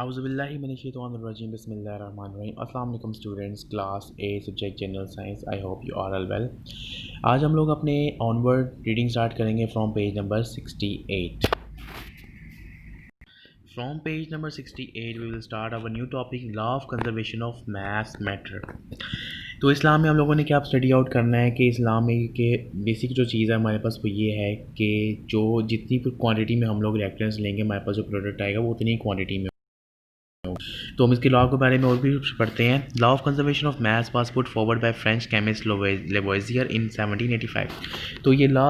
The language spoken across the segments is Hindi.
Auzubillahiminash-shaytanir-rajim. Bismillahir-rahmanir-rahim. Assalamu alaikum students, class A subject general science. I hope you are all well. आज हम लोग अपने ऑनवर्ड रीडिंग स्टार्ट करेंगे from page number 68. From page number 68 we will start our new topic, law of conservation of mass matter. तो इस्लाम में हम लोगों ने क्या स्टडी आउट करना है कि इस्लाम में के बेसिक जो चीज़ है हमारे पास वो ये है कि जो जितनी क्वांटिटी में हम लोग रिएक्टेंट्स लेंगे हमारे पास जो प्रोडक्ट आएगा वो उतनी क्वांटिटी में. तो हम इसके लॉ के बारे में और भी पढ़ते हैं. Law of conservation of mass was put forward by French chemist Lavoisier in 1785. तो ये लॉ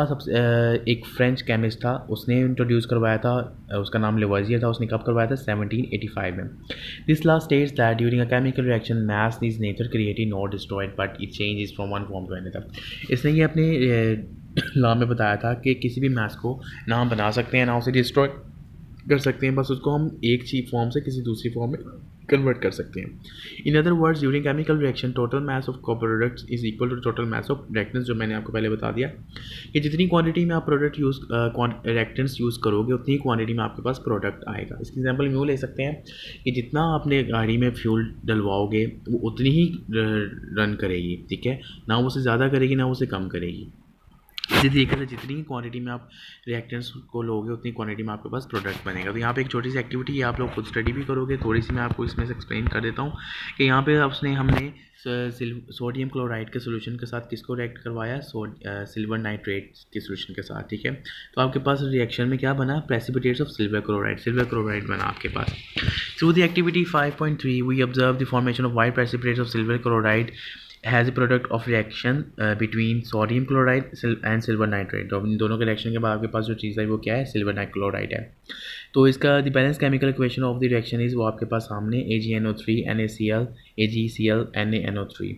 एक फ्रेंच केमिस्ट था, उसने इंट्रोड्यूस करवाया था. उसका नाम लेवोइजियर था. उसने कब करवाया था? 1785 में. This law states that during a chemical reaction mass is neither created not destroyed but it changes from one form to another. इसने ये अपने लॉ में बताया था कि किसी भी मास को ना हम बना सकते हैं ना उसे डिस्ट्रॉय कर सकते हैं, बस उसको हम एक चीप फॉर्म से किसी दूसरी फॉर्म में कन्वर्ट कर सकते हैं. In other words, during chemical reaction total mass of products is equal to total mass of reactants. जो मैंने आपको पहले बता दिया कि जितनी क्वांटिटी में आप प्रोडक्ट रिएक्टेंट्स यूज़ करोगे उतनी क्वांटिटी में आपके पास प्रोडक्ट आएगा. इसकी एग्जांपल यूँ ले सकते हैं कि जितना आपने गाड़ी में फ्यूल डलवाओगे वो उतनी ही रन करेगी, ठीक है, ना उससे ज़्यादा करेगी ना उससे कम करेगी. इसी तरीके से जितनी क्वांटिटी में आप रिएक्टेंट्स को लोगे उतनी क्वांटिटी में आपके पास प्रोडक्ट बनेगा. तो यहाँ पे एक छोटी सी एक्टिविटी है, आप लोग खुद स्टडी भी करोगे. थोड़ी सी मैं आपको इसमें से एक्सप्लेन कर देता हूँ कि यहाँ पे हमने सोडियम क्लोराइड के सोल्यूशन के साथ किसको रिएक्ट करवाया? सिल्वर नाइट्रेट के सोल्यूशन के साथ, ठीक है. तो आपके पास रिएक्शन में क्या बना? प्रेसिपिटेट्स ऑफ सिल्वर क्लोराइड बना आपके पास. Through the activity 5.3 we observe the formation of white precipitates of silver chloride has a product of reaction between sodium chloride and silver nitrate. तो इन दोनों के रिएक्शन के बाद आपके पास जो चीज़ है वो क्या है? सिल्वर नाइट क्लोराइड है. तो इसका the balance chemical equation of the reaction is वो आपके पास सामने AgNO3 NaCl AgCl NaNO3.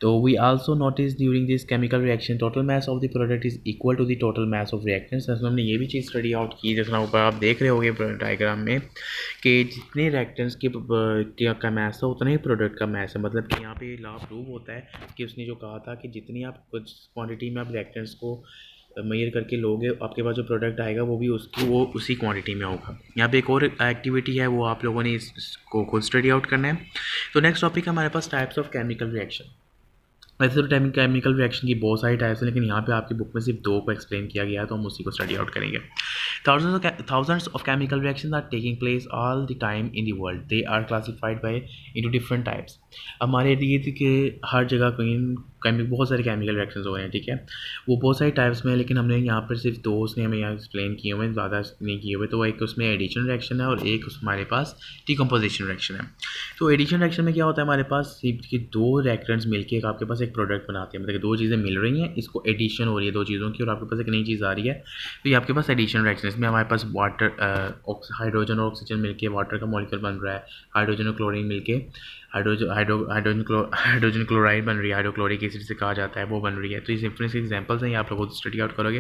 तो we also notice during this chemical reaction total mass of the product is equal to the total mass of reactants. हमने ये भी चीज़ स्टडी आउट की, जितना ऊपर आप देख रहे होगे डायग्राम में, कि जितने रिएक्टेंट्स का मास था उतना ही प्रोडक्ट का मास है. मतलब कि यहाँ पे लॉ प्रूव होता है कि उसने जो कहा था कि जितनी आप कुछ क्वांटिटी में आप रिएक्टेंट्स को मेजर करके लोगे आपके पास जो प्रोडक्ट आएगा वो भी वो उसी क्वांटिटी में होगा. यहाँ पे एक और एक्टिविटी है, वो आप लोगों ने इसको खुद स्टडी आउट करना है. तो नेक्स्ट टॉपिक है हमारे पास टाइप्स ऑफ केमिकल रिएक्शन. वैसे तो केमिकल रिएक्शन की बहुत सारी टाइप्स हैं, लेकिन यहाँ पे आपकी बुक में सिर्फ 2 को एक्सप्लेन किया गया है, तो हम उसी को स्टडी आउट करेंगे. Thousands of chemical reactions are taking place all the time in the world. They are classified by into different types. हमारे इर्द गिर्द के हर जगह कहीं बहुत सारे केमिकल रिएक्शंस हो रहे हैं, ठीक है. वो बहुत सारी टाइप्स में, लेकिन हमने यहाँ पर सिर्फ 2 उसने हमें यहाँ एक्सप्लेन किए हुए हैं, ज़्यादा नहीं किए हुए. तो एक उसमें एडिशन रिएक्शन है और एक हमारे पास डिकम्पोजिशन रिएक्शन है. तो एडिशन रिएक्शन में क्या होता है? हमारे पास सिर्फ के 2 रिएक्टेंट्स मिलकर आपके पास एक प्रोडक्ट बनाते हैं. मतलब 2 चीज़ें मिल रही हैं, इसको एडिशन हो रही है 2 चीज़ों की, और आपके पास एक नई चीज़ आ रही है. तो ये आपके पास एडिशन रिएक्शन. इसमें हमारे पास वाटर हाइड्रोजन और ऑक्सीजन मिलके वाटर का मॉलिक्यूल बन रहा है. हाइड्रोजन और क्लोरीन मिलके हाइड्रोजन क्लोराइड बन रही है. हाइड्रोक्लोरिक एसिड से कहा जाता है, वो बन रही है. तो ये सिंपल से एग्जांपल्स हैं, ये आप लोग स्टडी आउट करोगे.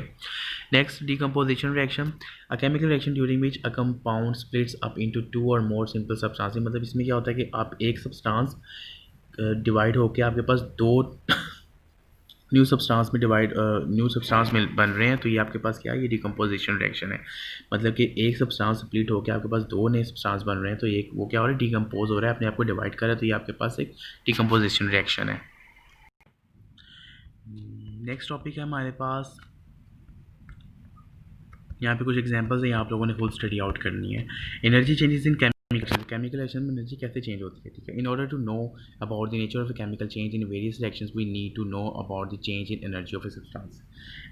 Next, decomposition reaction, a chemical reaction during which a compound splits up into 2 और मोर सिंपल सब्सटेंसेस. मतलब इसमें क्या होता है कि आप एक सब्सटेंस डिवाइड होकर आपके पास 2 न्यू सब्सटेंस में बन रहे हैं. तो ये आपके पास क्या है? ये डिकम्पोजिशन रिएक्शन है. मतलब कि एक सब्सटेंस स्प्लिट होकर आपके पास 2 नए सब्सटेंस बन रहे हैं, तो एक वो क्या हो रहा है? डिकम्पोज हो रहा है, अपने आप को डिवाइड कर रहा है. तो ये आपके पास एक डिकम्पोजिशन रिएक्शन है. नेक्स्ट टॉपिक है हमारे पास, यहाँ पे कुछ एग्जांपल्स हैं, आप लोगों ने खुद स्टडी आउट करनी है. Energy changes in chemical reaction में एनर्जी कैसे चेंज होती है, ठीक है. In order to know about the nature of chemical change in various reactions we need to know about the change in energy of a substance.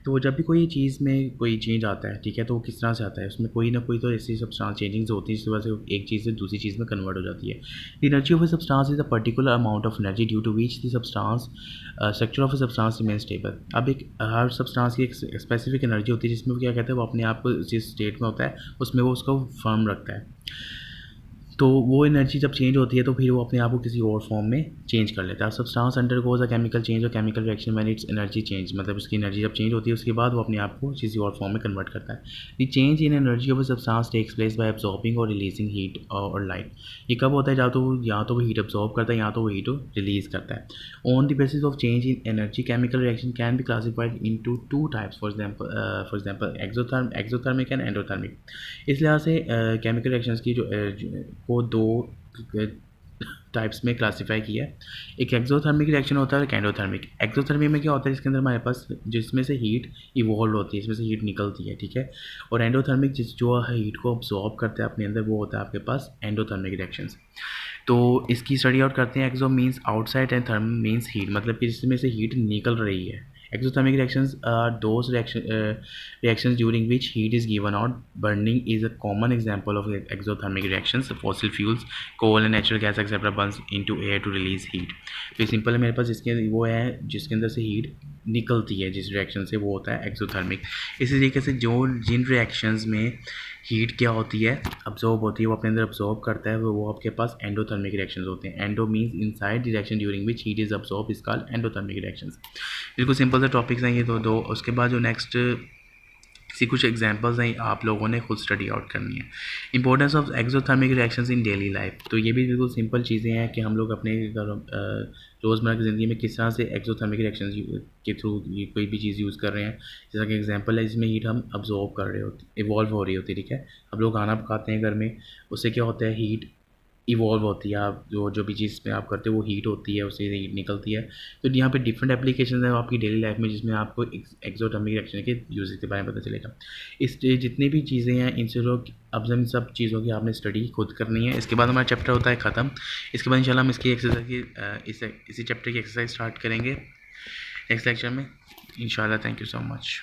तो जब भी कोई चीज़ में कोई चेंज आता है, ठीक है, तो वो किस तरह से आता है? उसमें कोई ना कोई तो ऐसी सब्सटेंस चेंजिंग्स होती है जिसकी वजह से एक चीज़ से दूसरी चीज़ में कन्वर्ट हो जाती है. The energy of a substance is a particular amount of energy due to which the substance structure of a substance remain stable. अब एक हर सब्सटेंस की एक स्पेसिफिक एनर्जी होती है जिसमें वो क्या कहते हैं, वो अपने आप को जिस स्टेट में होता है उसमें वो उसको फर्म रखता है. तो वो एनर्जी जब चेंज होती है तो फिर वो अपने आप को किसी और फॉर्म में चेंज कर लेता है. Substance undergoes a chemical change और chemical reaction when its energy change. मतलब उसकी एनर्जी जब चेंज होती है उसके बाद वो अपने आप को किसी और फॉर्म में कन्वर्ट करता है. The change in energy of a substance takes place by absorbing और रिलीजिंग हीट और लाइट. ये कब होता है? या तो वो हीट एब्जॉर्ब करता है या तो वो हीट रिलीज करता है. On the basis of change in energy chemical reaction can be classified into 2 types. For example exothermic and endothermic. इस लिहाज से केमिकल रिएक्शंस की जो को दो टाइप्स में क्लासीफाई किया है। एक एक्सोथर्मिक रिएक्शन होता है और एक एंडोथर्मिक। एक्सोथर्मिक में क्या होता है, जिसके अंदर हमारे पास जिसमें से हीट इवॉल्व होती है, इसमें से हीट निकलती है, ठीक है। और एंडोथर्मिक जो हीट को अब्जॉर्ब करता है अपने अंदर, वो होता है आपके पास एंडोथर्मिक रिएक्शंस। तो इसकी स्टडी आउट करते हैं। Exo means outside and therm means heat, मतलब कि जिसमें से हीट निकल रही है। Exothermic reactions are those reactions during which heat is given out. Burning is a common example of exothermic reactions. Fossil fuels, coal and natural gas etc. burns into air to release heat. तो सिंपल है मेरे पास, जिसके वो है जिसके अंदर से हीट निकलती है जिस रिएक्शन से, वो होता है एक्सोथर्मिक। इसी तरीके से जो जिन रिएक्शंस में हीट क्या होती है, अब्जॉर्ब होती है, वो अपने अंदर अब्जॉर्ब करता है, वो आपके पास एंडोथर्मिक रिएक्शंस होते हैं। Endo means inside reaction during which heat is absorb is called endothermic reactions. बिल्कुल सिंपल से टॉपिक्स हैं ये दो। उसके बाद जो नेक्स्ट इसी कुछ एग्जांपल्स हैं, आप लोगों ने खुद स्टडी आउट करनी है। Importance of exothermic reactions in daily life, तो ये भी बिल्कुल सिंपल चीज़ें हैं कि हम लोग अपने रोज़मर्रा की ज़िंदगी में किस तरह से एक्सोथर्मिक रिएक्शंस के थ्रू कोई भी चीज़ यूज़ कर रहे हैं। जैसा कि एग्जांपल है, इसमें हीट हम अब्जॉर्ब कर रहे होते, इवॉल्व हो रही होती है, ठीक है। हम लोग खाना पकाते हैं घर में, उससे क्या होता है, हीट इवॉल्व होती है। आप जो भी चीज़ में आप करते हो वो हीट होती है, उससे हीट निकलती है। तो यहाँ पे डिफरेंट एप्लीकेशन है आपकी डेली लाइफ में, जिसमें आपको एक्सोथर्मिक रिएक्शन के यूज के बारे में पता चलेगा। इस जितनी भी चीज़ें हैं इनसे लोग अब इन सब चीज़ों की आपने स्टडी खुद करनी है। इसके बाद हमारा चैप्टर होता है ख़त्म। इसके बाद इंशाल्लाह हम इसकी एक्सरसाइज की इसी चैप्टर की एक्सरसाइज स्टार्ट करेंगे नेक्स्ट लेक्चर में इंशाल्लाह। Thank you so much.